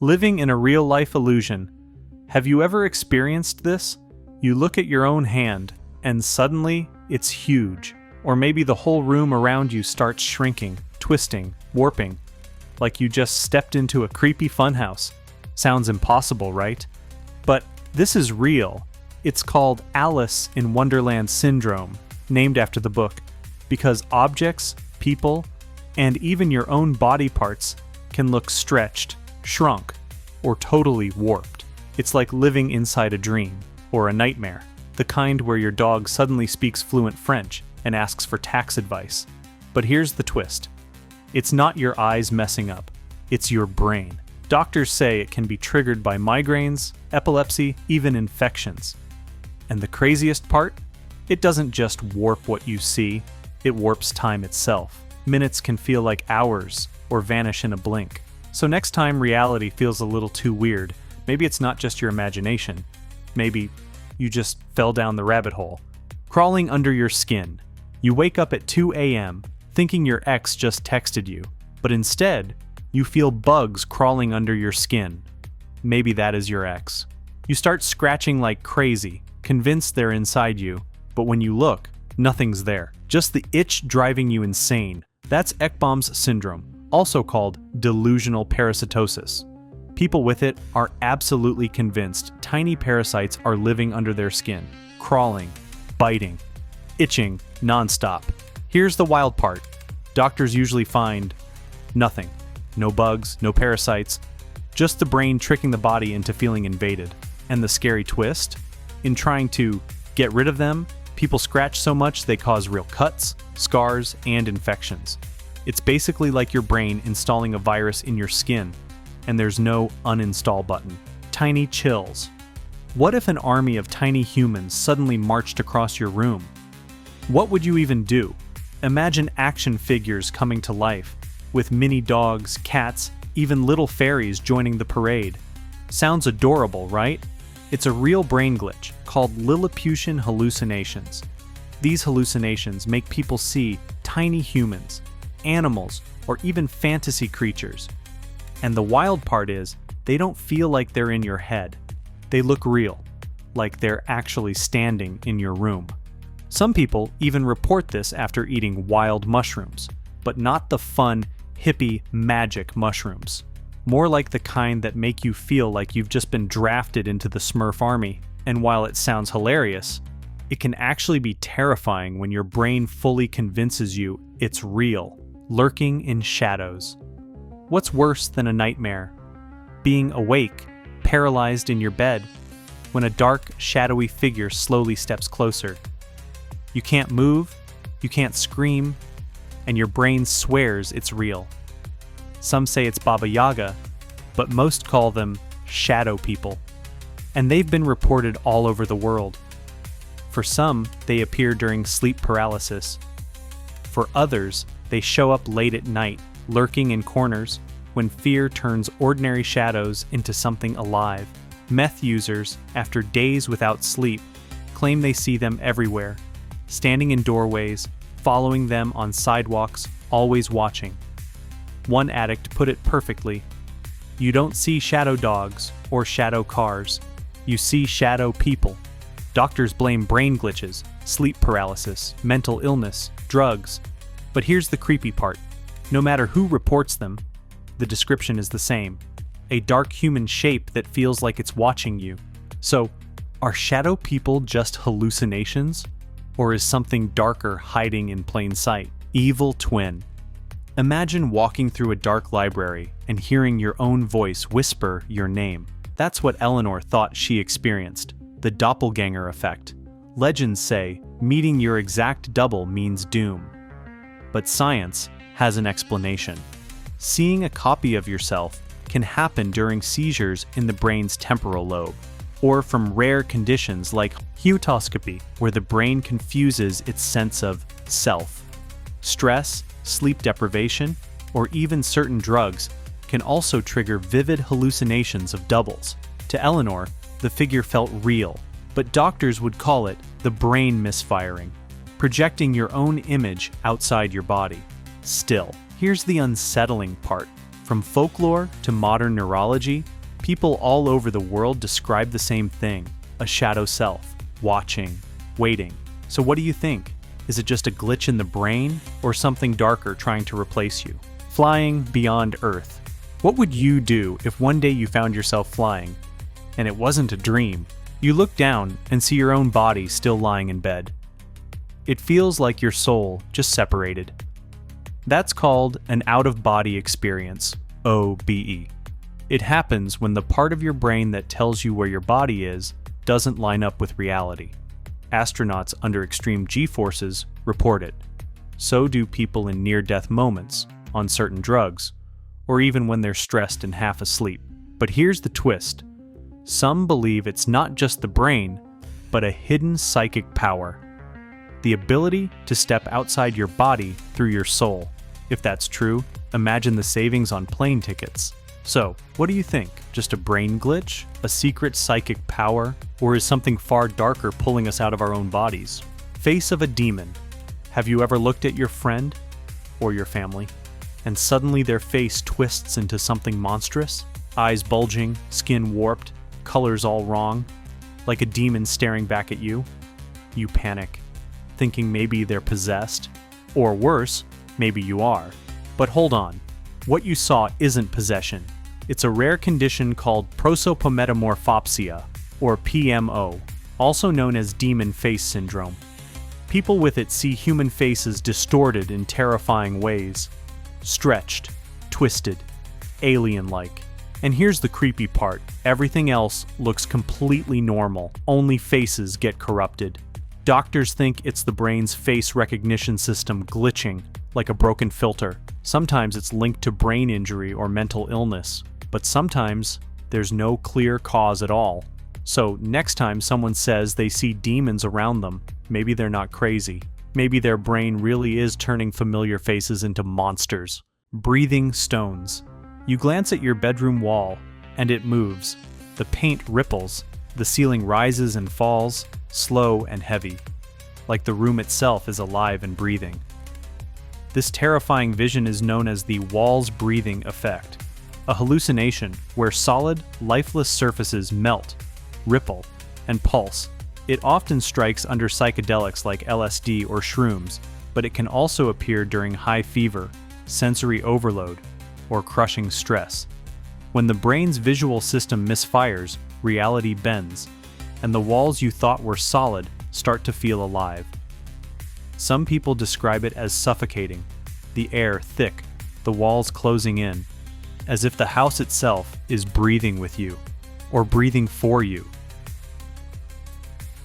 Living in a real-life illusion. Have you ever experienced this? You look at your own hand, and suddenly, it's huge. Or maybe the whole room around you starts shrinking, twisting, warping. Like you just stepped into a creepy funhouse. Sounds impossible, right? But this is real. It's called Alice in Wonderland syndrome, named after the book, because objects, people, and even your own body parts can look stretched, shrunk, or totally warped. It's like living inside a dream, or a nightmare, the kind where your dog suddenly speaks fluent French and asks for tax advice. But here's the twist. It's not your eyes messing up, it's your brain. Doctors say it can be triggered by migraines, epilepsy, even infections. And the craziest part? It doesn't just warp what you see, it warps time itself. Minutes can feel like hours, or vanish in a blink. So next time reality feels a little too weird, maybe it's not just your imagination. Maybe you just fell down the rabbit hole. Crawling under your skin. You wake up at 2 a.m. thinking your ex just texted you, but instead, you feel bugs crawling under your skin. Maybe that is your ex. You start scratching like crazy, convinced they're inside you, but when you look, nothing's there. Just the itch driving you insane. That's Ekbom's syndrome, also called delusional parasitosis. People with it are absolutely convinced tiny parasites are living under their skin, crawling, biting, itching nonstop. Here's the wild part. Doctors usually find nothing. No bugs, no parasites, just the brain tricking the body into feeling invaded. And the scary twist? In trying to get rid of them, people scratch so much they cause real cuts, scars, and infections. It's basically like your brain installing a virus in your skin, and there's no uninstall button. Tiny chills. What if an army of tiny humans suddenly marched across your room? What would you even do? Imagine action figures coming to life, with mini dogs, cats, even little fairies joining the parade. Sounds adorable, right? It's a real brain glitch called Lilliputian hallucinations. These hallucinations make people see tiny humans, animals, or even fantasy creatures. And the wild part is, they don't feel like they're in your head. They look real, like they're actually standing in your room. Some people even report this after eating wild mushrooms, but not the fun, hippie, magic mushrooms. More like the kind that make you feel like you've just been drafted into the Smurf army. And while it sounds hilarious, it can actually be terrifying when your brain fully convinces you it's real, lurking in shadows. What's worse than a nightmare? Being awake, paralyzed in your bed, when a dark, shadowy figure slowly steps closer. You can't move, you can't scream, and your brain swears it's real. Some say it's Baba Yaga, but most call them shadow people. And they've been reported all over the world. For some, they appear during sleep paralysis. For others, they show up late at night, lurking in corners, when fear turns ordinary shadows into something alive. Meth users, after days without sleep, claim they see them everywhere, standing in doorways, following them on sidewalks, always watching. One addict put it perfectly. You don't see shadow dogs or shadow cars. You see shadow people. Doctors blame brain glitches, sleep paralysis, mental illness, drugs. But here's the creepy part. No matter who reports them, the description is the same. A dark human shape that feels like it's watching you. So, are shadow people just hallucinations? Or is something darker hiding in plain sight? Evil twin. Imagine walking through a dark library and hearing your own voice whisper your name. That's what Eleanor thought she experienced, the doppelganger effect. Legends say meeting your exact double means doom. But science has an explanation. Seeing a copy of yourself can happen during seizures in the brain's temporal lobe, or from rare conditions like heutoscopy, where the brain confuses its sense of self. Stress, sleep deprivation, or even certain drugs can also trigger vivid hallucinations of doubles. To Eleanor, the figure felt real, but doctors would call it the brain misfiring, projecting your own image outside your body. Still, here's the unsettling part. From folklore to modern neurology, people all over the world describe the same thing: a shadow self, watching, waiting. So what do you think? Is it just a glitch in the brain, or something darker trying to replace you? Flying beyond Earth. What would you do if one day you found yourself flying, and it wasn't a dream? You look down and see your own body still lying in bed. It feels like your soul just separated. That's called an out-of-body experience, OBE. It happens when the part of your brain that tells you where your body is doesn't line up with reality. Astronauts under extreme G-forces report it. So do people in near-death moments, on certain drugs, or even when they're stressed and half asleep. But here's the twist. Some believe it's not just the brain, but a hidden psychic power. The ability to step outside your body through your soul. If that's true, imagine the savings on plane tickets. So, what do you think? Just a brain glitch? A secret psychic power? Or is something far darker pulling us out of our own bodies? Face of a demon. Have you ever looked at your friend or your family, and suddenly their face twists into something monstrous? Eyes bulging, skin warped, colors all wrong, like a demon staring back at you? You panic, thinking maybe they're possessed, or worse, maybe you are. But hold on, what you saw isn't possession. It's a rare condition called prosopometamorphopsia, or PMO, also known as demon face syndrome. People with it see human faces distorted in terrifying ways, stretched, twisted, alien-like. And here's the creepy part, everything else looks completely normal, only faces get corrupted. Doctors think it's the brain's face recognition system glitching, like a broken filter. Sometimes it's linked to brain injury or mental illness, but sometimes there's no clear cause at all. So next time someone says they see demons around them, maybe they're not crazy. Maybe their brain really is turning familiar faces into monsters. Breathing stones. You glance at your bedroom wall, and it moves. The paint ripples. The ceiling rises and falls, slow and heavy, like the room itself is alive and breathing. This terrifying vision is known as the walls breathing effect, a hallucination where solid, lifeless surfaces melt, ripple, and pulse. It often strikes under psychedelics like LSD or shrooms, but it can also appear during high fever, sensory overload, or crushing stress. When the brain's visual system misfires, reality bends, and the walls you thought were solid start to feel alive. Some people describe it as suffocating, the air thick, the walls closing in, as if the house itself is breathing with you, or breathing for you.